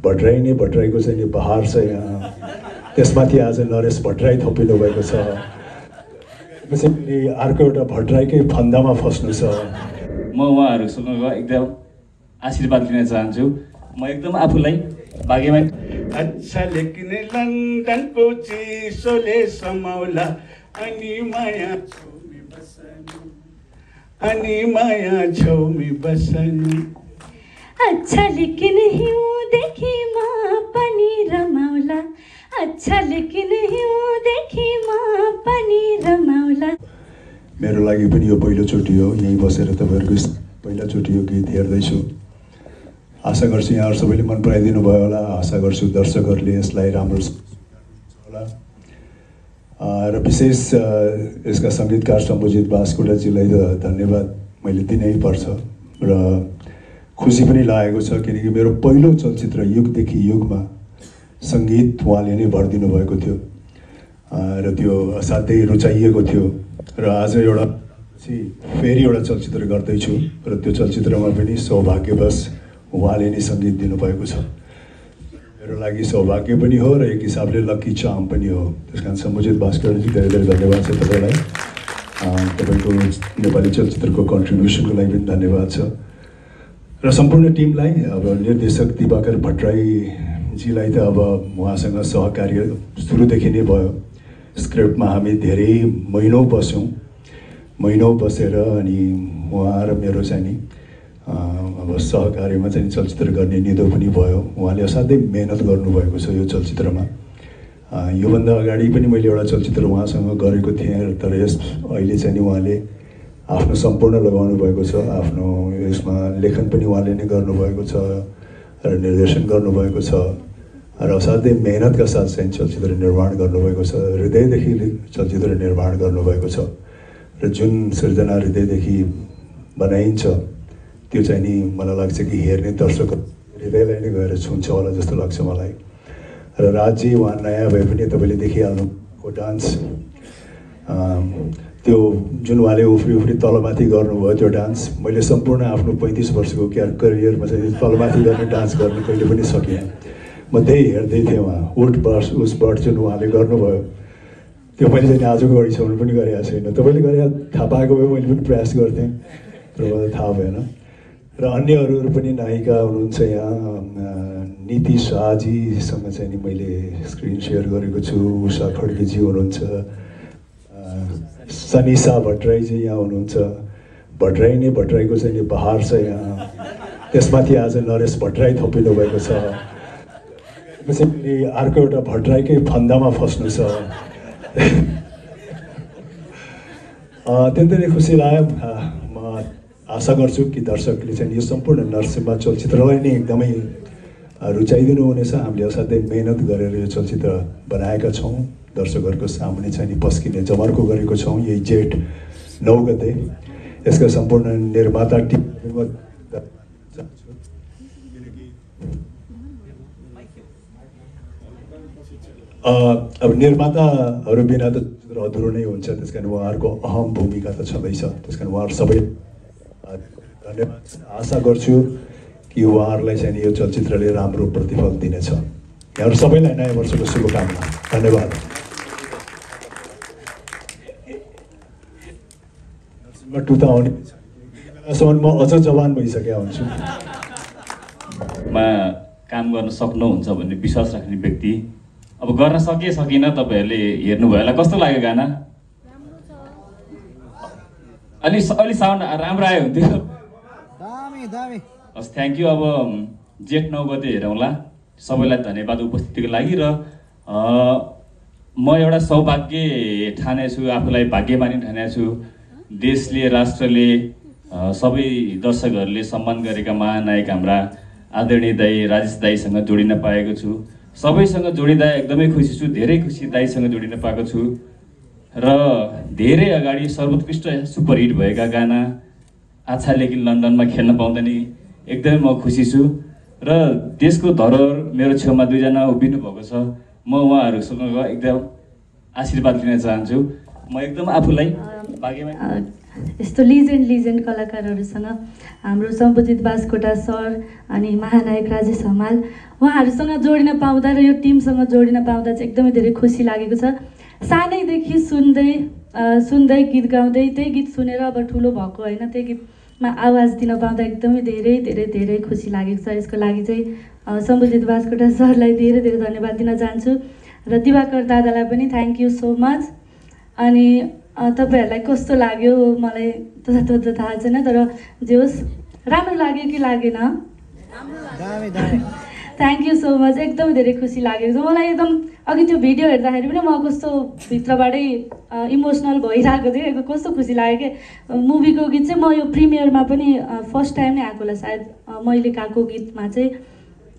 भट्टराई नै भट्टराईको चाहिँ नि बहार छ यहाँ, त्यसमाथि आज नरेश भट्टराई थपिनु भएको छ। त्यसैले अर्को एउटा भट्टराईकै फन्दामा फस्नु छ। म उहाँहरूसँग एकदम आशीर्वाद लिन चाहन्छु। म एकदम आफूलाई भाग्यमानी। अच्छा लेकिन लन्डन को चिसोले समाउला अनि माया छौमी बसनु, अनि माया छौमी बसनु। अच्छा लेकिन हिउँदेखि म पनि रमाउला, अच्छा लेकिन हिउँदेखि म पनि रमाउला। मेरो लागि पनि यो पहिलोचोटि हो, यहीँ बसेर तपाईँहरूको पहिलोचोटि यो गीत हेर्दैछु। आशा गर्छु यहाँहरू सबैले मन पराइदिनु भयो होला। आशा गर्छु दर्शकहरूले यसलाई राम्रो होला। र विशेष यसका सङ्गीतकार सम्बोजित बास्कोटाजीलाई त धन्यवाद मैले दिनै पर्छ। र खुसी पनि लागेको छ किनकि मेरो पहिलो चलचित्र युगदेखि युगमा सङ्गीत उहाँले नै भरिदिनु भएको थियो र त्यो असाध्यै रुचाइएको थियो। र आज एउटा फेरि एउटा चलचित्र गर्दैछु र त्यो चलचित्रमा पनि सौभाग्यवश उहाँले नै सङ्गीत दिनुभएको छ। मेरो लागि सौभाग्य पनि हो र एक हिसाबले लकी चार्म पनि हो। त्यस कारण सम्बोजित भास्करजी धेरै धेरै धन्यवाद छ तपाईँलाई। तपाईँको नेपाली चलचित्रको कन्ट्रिब्युसनको लागि पनि धन्यवाद छ र सम्पूर्ण टिमलाई। अब निर्देशक दिवाकर भट्टराईजीलाई त अब उहाँसँग सहकार्य सुरुदेखि नै भयो। स्क्रिप्टमा हामी धेरै महिनौँ बसेर अनि उहाँ र मेरो चाहिँ नि अब सहकार्यमा चाहिँ चलचित्र गर्ने निधो पनि भयो। उहाँले असाध्यै मेहनत गर्नुभएको छ यो चलचित्रमा। योभन्दा अगाडि पनि मैले एउटा चलचित्र उहाँसँग गरेको थिएँ, तर अहिले चाहिँ नि उहाँले आफ्नो सम्पूर्ण लगाउनु भएको छ। आफ्नो यसमा लेखन पनि उहाँले नै गर्नुभएको छ र निर्देशन गर्नुभएको छ र असाध्यै मेहनतका साथ चाहिँ चलचित्र निर्माण गर्नुभएको छ। हृदयदेखि चलचित्र निर्माण गर्नुभएको छ र जुन सृजना हृदयदेखि बनाइन्छ त्यो चाहिँ नि मलाई लाग्छ कि हेर्ने दर्शक हृदयलाई नै गएर छुन्छ होला जस्तो लाग्छ मलाई। र राजी उहाँ नयाँ भए पनि तपाईँले देखिहाल्नुको डान्स, त्यो जुन उहाँले उफ्री तलमाथि गर्नुभयो त्यो डान्स, मैले सम्पूर्ण आफ्नो 35 वर्षको करियरमा चाहिँ तलमाथि गर्ने डान्स गर्न कहिले पनि सकिनँ। म त्यही हेर्दै थिएँ उहाँ उसबाट जुन उहाँले गर्नुभयो त्यो मैले चाहिँ आजको घडीसम्म पनि गरेको छैन। तपाईँले गरे थाहा पाएको भए मैले पनि प्रयास गर्थेँ तर मलाई थाहा भएन। र अन्यहरू पनि नायिका हुनुहुन्छ यहाँ। नीति शाहजीसँग चाहिँ नि मैले स्क्रिन सेयर गरेको छु। उषा खड्गेजी हुनुहुन्छ, सनिसा भट्टराईजी यहाँ हुनुहुन्छ। भट्टराई नै भट्टराईको चाहिँ नि बहार छ यहाँ, त्यसमाथि आज नरेश भट्टराई थपिनु भएको छ। त्यसैले अर्को एउटा भट्टराईकै फन्दामा फस्नु छ। अत्यन्तै खुसी लाग्यो। म आशा गर्छु कि दर्शकले चाहिँ यो सम्पूर्ण नरसिम्हा चलचित्रलाई नै एकदमै रुचाइदिनु हुनेछ। हामीले असाध्यै मेहनत गरेर यो चलचित्र बनाएका छौँ। दर्शकहरूको सामुन्ने चाहिँ नि पस्किने जमर्को गरेको छौँ यही जेठ 9 गते। यसका सम्पूर्ण निर्माता टिम अब निर्माताहरू बिना त चित्र अधुरो नै हुन्छ। त्यस कारण उहाँहरूको अहम भूमिका त छँदैछ। त्यस कारण उहाँहरू सबै धन्यवाद। आशा गर्छु कि उहाँहरूलाई चाहिँ यो चलचित्रले राम्रो प्रतिफल दिनेछ। यहाँहरू सबैलाई नयाँ वर्षको शुभकामना। धन्यवाद। टुता आउनेसम्म म अझ जवान भइसकेको हुन्छु। काम गर्न सक्नुहुन्छ भन्ने विश्वास राख्ने व्यक्ति। अब गर्न सकिनँ। तपाईँहरूले हेर्नुभयो होला। कस्तो लाग्यो गाना? अलि साउन्ड राम्रो आयो हुन्थ्यो। हस्, थ्याङ्क यू। अब जेठ 9 गते हेरौँला। सबैलाई धन्यवाद उपस्थितिको लागि। र म एउटा सौभाग्य ठानेछु, आफूलाई भाग्यमानी ठानेछु। देशले, राष्ट्रले, सबै दर्शकहरूले सम्मान गरेका महानायक हाम्रा आदरणीय दाई राजेश दाईसँग जोडिन पाएको छु। सबैसँग जोडिँदा एकदमै खुसी छु। धेरै खुसी दाईसँग जोडिन पाएको छु र धेरै अगाडि सर्वोत्कृष्ट सुपरहिट भएका गाना अच्छा लेकिन लन्डनमा खेल्न पाउँदा नि एकदमै म खुसी छु। र देशको धरोहर मेरो छेउमा दुईजना उभिनु भएको छ। म उहाँहरूसँग एकदम आशीर्वाद लिन चाहन्छु। म एकदम आफूलाई भाग्यमानी। यस्तो लिजेन्ड कलाकारहरूसँग हाम्रो सम्बोधित बास्कोटा सर अनि महानायक राजेश हमाल उहाँहरूसँग जोडिन पाउँदा र यो टिमसँग जोडिन पाउँदा चाहिँ एकदमै धेरै खुसी लागेको छ। सानैदेखि सुन्दै गीत गाउँदै त्यही गीत सुनेर अब ठुलो भएको होइन, त्यही गीतमा आवाज दिन पाउँदा एकदमै धेरै धेरै धेरै खुसी लागेको छ। यसको लागि चाहिँ सम्बोधित बास्कोटा सरलाई धेरै धेरै धन्यवाद दिन चाहन्छु र दिवाकर दादालाई पनि थ्याङ्क यू सो मच। अनि तपाईँहरूलाई कस्तो लाग्यो मलाई त थाहा छैन, तर जे होस् राम्रो लाग्यो कि लागेन? थ्याङ्क यू सो मच, एकदम धेरै खुसी लागेको छ मलाई। एकदम अघि त्यो भिडियो हेर्दाखेरि पनि म कस्तो भित्रबाटै इमोसनल भइरहेको थिएँ, कस्तो खुसी लाग्यो कि मुभीको गीत चाहिँ म यो प्रिमियरमा पनि फर्स्ट टाइम नै आएको होला सायद मैले गाएको गीतमा चाहिँ,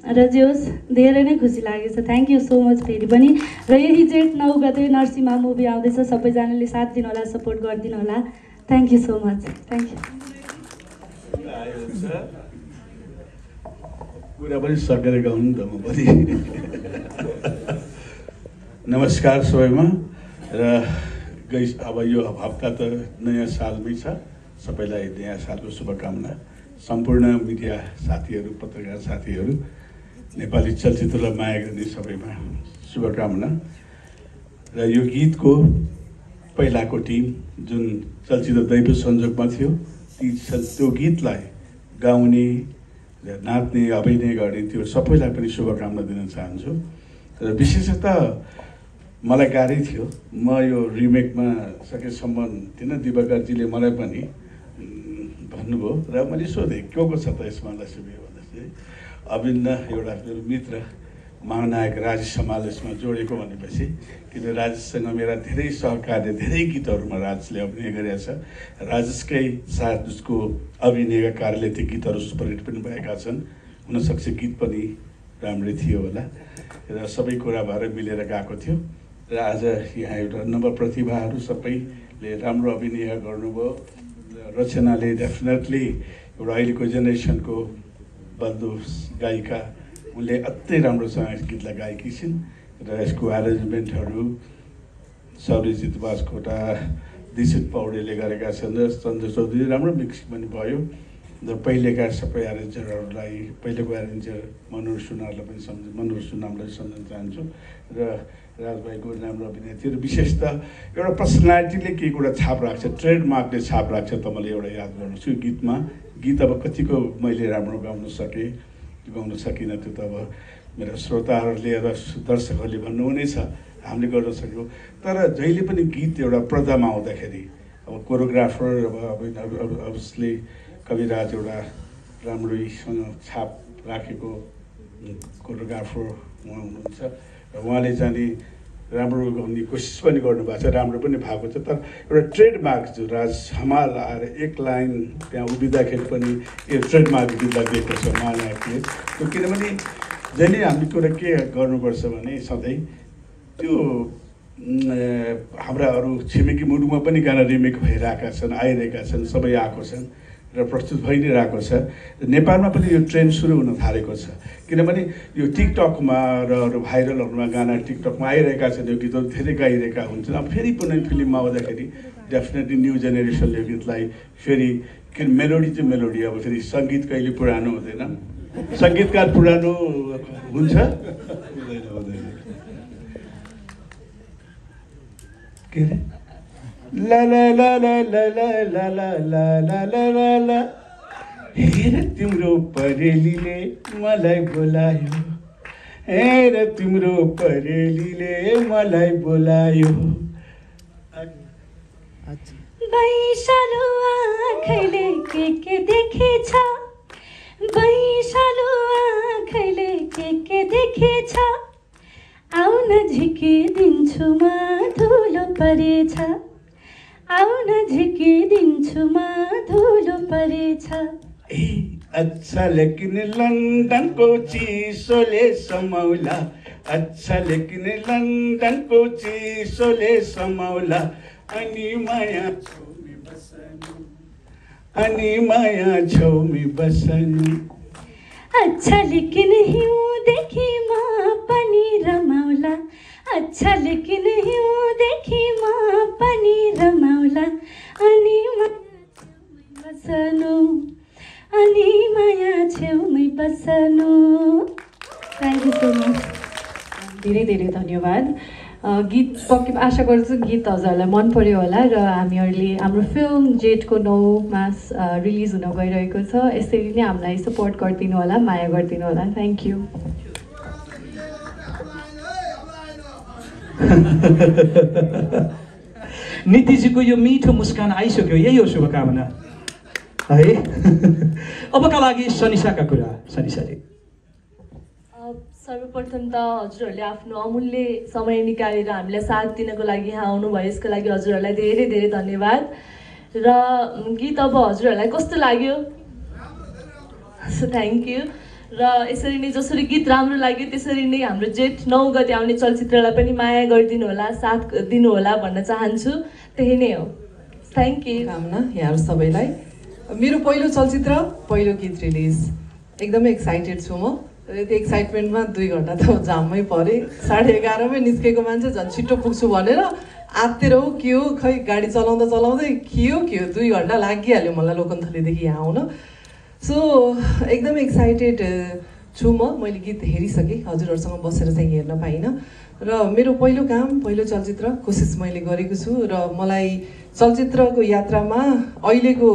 र जे होस् धेरै नै खुसी लागेको छ। थ्याङ्क यू सो मच फेरि पनि। र यही जेठ 9 गते नरसिंह मुभी आउँदैछ, सबैजनाले साथ दिनु होला, सपोर्ट गरिदिनु होला। Thank you so much, thank you. कुरा पनि सकेर गाउनु त म पनि। नमस्कार सबैमा। र अब यो हप्ता त नयाँ सालमै छ, सबैलाई नयाँ सालको शुभकामना। सम्पूर्ण मिडिया साथीहरू, पत्रकार साथीहरू, नेपाली चलचित्रलाई माया गर्ने सबैमा शुभकामना। र यो गीतको पहिलाको टिम जुन चलचित्र दैव संयोगमा थियो, त्यो गीतलाई गाउने, नाच्ने, अभिनय गर्ने त्यो सबैलाई पनि शुभकामना दिन चाहन्छु। र विशेषतः मलाई गाह्रै थियो, म यो रिमेकमा सकेसम्म थिएन, दिवाकरजीले मलाई पनि भन्नुभयो र मैले सोधेँ के को छ त यसमा लक्ष्मी भन्दाखेरि अभिन्न एउटा मेरो मित्र महानायक राजेश हमाल यसमा जोडेको भनेपछि, किन राजेशसँग मेरा धेरै सहकार्य, धेरै गीतहरूमा राजेशले अभिनय गरेका छ। राजेशकै साथ उसको अभिनयका कारणले त्यो गीतहरू सुपरहिट पनि भएका छन्। हुनसक्छ गीत पनि राम्रै थियो होला र सबै कुरा भएर मिलेर गएको थियो। र आज यहाँ एउटा नव प्रतिभाहरू सबैले राम्रो अभिनय गर्नुभयो। रचनाले डेफिनेटली एउटा अहिलेको जेनेरेसनको बल्दो गायिका, उनले अति राम्रोसँग गीतलाई गाएकी छिन् र यसको एरेन्जमेन्टहरू सब्रिजित बास्कोटा, दिक्षित पौडेलले गरेका छन् र सञ्जय चौधरी राम्रो मिक्स पनि भयो। र पहिलेका सबै एरेन्जरहरूलाई, पहिलेको एरेन्जर मनोहर सुनारलाई पनि सम्झन चाहन्छु र राजभाइको राम्रो अभिनय थियो। र विशेषतः एउटा पर्सनालिटीले के एउटा छाप राख्छ, ट्रेडमार्कले छाप राख्छ त मलाई एउटा याद गर्नुहोस् यो गीतमा। गीत अब कतिको मैले राम्रो गाउन सकिनँ त्यो त अब मेरा श्रोताहरूले र दर्शकहरूले भन्नुहुनेछ, हामीले गर्न सक्यौँ। तर जहिले पनि गीत एउटा पर्दामा आउँदाखेरि अब कोरियोग्राफर अब उसले कविराज एउटा राम्रैसँग छाप राखेको कोरियोग्राफर उहाँ हुनुहुन्छ र उहाँले चाहिँ राम्रो गाउने कोसिस पनि गर्नुभएको छ, राम्रो पनि भएको छ। तर एउटा ट्रेडमार्क जो राज हमाल आएर एक लाइन त्यहाँ उभिँदाखेरि पनि यो ट्रेडमार्क गीतलाई दिएको छ महानायकले। त्यो किनभने जहिले हामी कुरा के गर्नुपर्छ भने सधैँ त्यो हाम्रा अरू छिमेकी मुलुकमा पनि गाना रिमेक भइरहेका छन्, आइरहेका छन्, सबै आएको छन् र प्रस्तुत भइ नै रहेको छ। नेपालमा पनि यो ट्रेन्ड सुरु हुन थालेको छ, किनभने यो टिकटकमा र अरू भाइरलहरूमा गाना टिकटकमा आइरहेका छन्, यो गीतहरू धेरै गाइरहेका हुन्छन्। अब फेरि कुनै फिल्ममा आउँदाखेरि डेफिनेटली न्यू जेनेरेसनले यो गीतलाई फेरि, किन मेलोडी चाहिँ मेलोडी, अब फेरि सङ्गीत कहिले पुरानो हुँदैन, सङ्गीतकार पुरानो हुन्छ के अरे ला ला ला ला ला ला ला ला ला ला ला ला ला हेर तिम्रो परेलीले मलाई बोलायो, हेर तिम्रो परेलीले मलाई बोलायो। बैशालु आँखैले के देखेछ, बैशालु आँखैले के देखेछ, आउन झिकिदिन्छु म धुलो परेछ, आउन झिकिदिन्छु म धुलो परेछ। अच्छा लेकिन लन्डनको चिसोले समाउला, अच्छा लेकिन लन्डनको चिसोले समाउला, अनि माया छेउमी बसनु, अनि माया छेउमी बसनु। अच्छा लेकिन हिउँदेखि म पनि रमाउला, अच्छा लेकिन हिउँदेखि म पनि रमाउला, अनि सो मच। धेरै धेरै धन्यवाद। गीत पक्कै आशा गर्छु गीत हजुरहरूलाई मन पर्यो होला र हामीहरूले हाम्रो फिल्म जेठको 9मा रिलिज हुन गइरहेको छ। यसरी नै हामीलाई सपोर्ट गरिदिनु होला, माया गरिदिनु होला। Thank you. नीतिजीको यो मिठो मुस्कान आइसक्यो, यही हो शुभकामना है। अबका लागि सनिसाका कुरा। सनिसाजी, सर्वप्रथम त हजुरहरूले आफ्नो अमूल्य समय निकालेर हामीलाई साथ दिनको लागि यहाँ आउनुभयो, यसको लागि हजुरहरूलाई धेरै धेरै धन्यवाद। र गीत अब हजुरहरूलाई कस्तो लाग्यो? So thank you. र यसरी नै जसरी गीत राम्रो लाग्यो त्यसरी नै हाम्रो जेठ 9 गते आउने चलचित्रलाई पनि माया गरिदिनु होला, साथ दिनु होला भन्न चाहन्छु। त्यही नै हो। Thank you. कामना यहाँहरू सबैलाई। मेरो पहिलो चलचित्र, पहिलो गीत रिलिज, एकदमै एक्साइटेड छु म। त्यो एक्साइटमेन्टमा 2 घन्टा त जाममै परेँ। 11:30मै निस्केको मान्छे झन् छिट्टो पुग्छु भनेर आत्तेर हो के हो, खै गाडी चलाउँदा चलाउँदै के हो 2 घन्टा लागिहाल्यो मलाई लोकन्थलीदेखि यहाँ आउन। सो एकदमै एक्साइटेड छु म। मैले गीत हेरिसकेँ, हजुरहरूसँग बसेर चाहिँ हेर्न पाइनँ। र मेरो पहिलो काम, पहिलो चलचित्र कोसिस मैले गरेको छु र मलाई चलचित्रको यात्रामा अहिलेको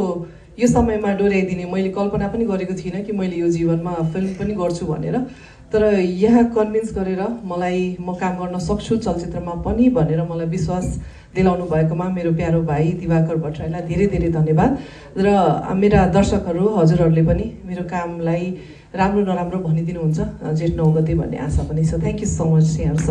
यो समयमा डोर्याइदिने मैले कल्पना पनि गरेको थिइनँ कि मैले यो जीवनमा फिल्म पनि गर्छु भनेर। तर यहाँ कन्भिन्स गरेर मलाई म काम गर्न सक्छु चलचित्रमा पनि भनेर मलाई विश्वास दिलाउनु भएकोमा मेरो प्यारो भाइ दिवाकर भट्टराईलाई धेरै धेरै धन्यवाद। र मेरा दर्शकहरू, हजुरहरूले पनि मेरो कामलाई राम्रो नराम्रो भनिदिनुहुन्छ जेठ 9 गते भन्ने आशा पनि छ। थ्याङ्क यू सो मच यहाँहरू सब।